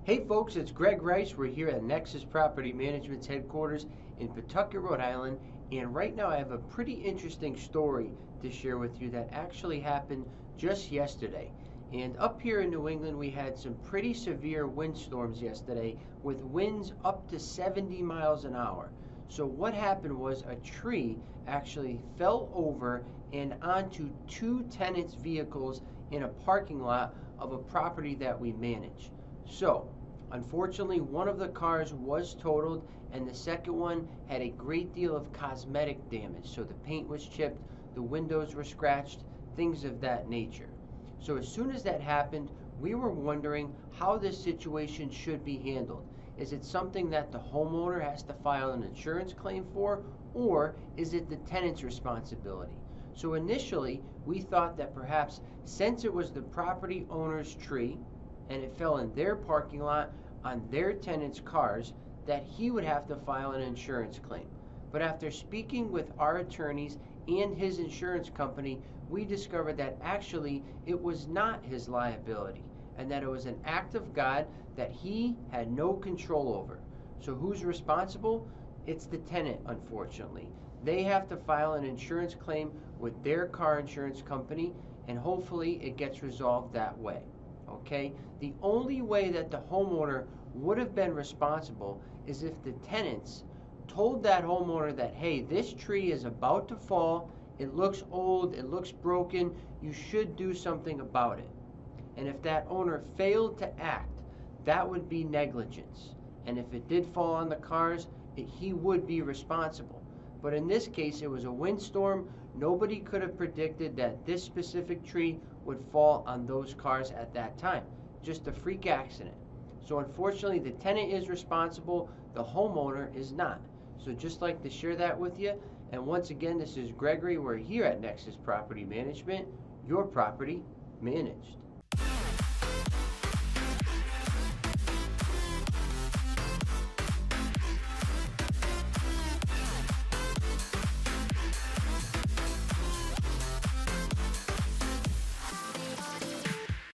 Hey folks, it's Greg Rice. We're here at Nexus Property Management's headquarters in Pawtucket, Rhode Island, and right now I have a pretty interesting story to share with you that actually happened just yesterday. And up here in New England, we had some pretty severe windstorms yesterday with winds up to 70 miles an hour. So what happened was a tree actually fell over and onto two tenants' vehicles in a parking lot of a property that we manage. So unfortunately, one of the cars was totaled, and the second one had a great deal of cosmetic damage. So the paint was chipped, the windows were scratched, things of that nature. So as soon as that happened, we were wondering how this situation should be handled. Is it something that the homeowner has to file an insurance claim for, or is it the tenant's responsibility? So initially, we thought that perhaps since it was the property owner's tree, and it fell in their parking lot on their tenants' cars, that he would have to file an insurance claim. But after speaking with our attorneys and his insurance company, we discovered that actually it was not his liability, and that it was an act of God that he had no control over. So who's responsible? It's the tenant, unfortunately. They have to file an insurance claim with their car insurance company, and hopefully it gets resolved that way. Okay? The only way that the homeowner would have been responsible is if the tenants told that homeowner that, hey, this tree is about to fall, it looks old, it looks broken, you should do something about it. And if that owner failed to act, that would be negligence. And if it did fall on the cars, he would be responsible. But in this case, it was a windstorm. Nobody could have predicted that this specific tree would fall on those cars at that time. Just a freak accident. So unfortunately, the tenant is responsible, the homeowner is not. So just like to share that with you. And once again, this is Gregory. We're here at Nexus Property Management, your property managed.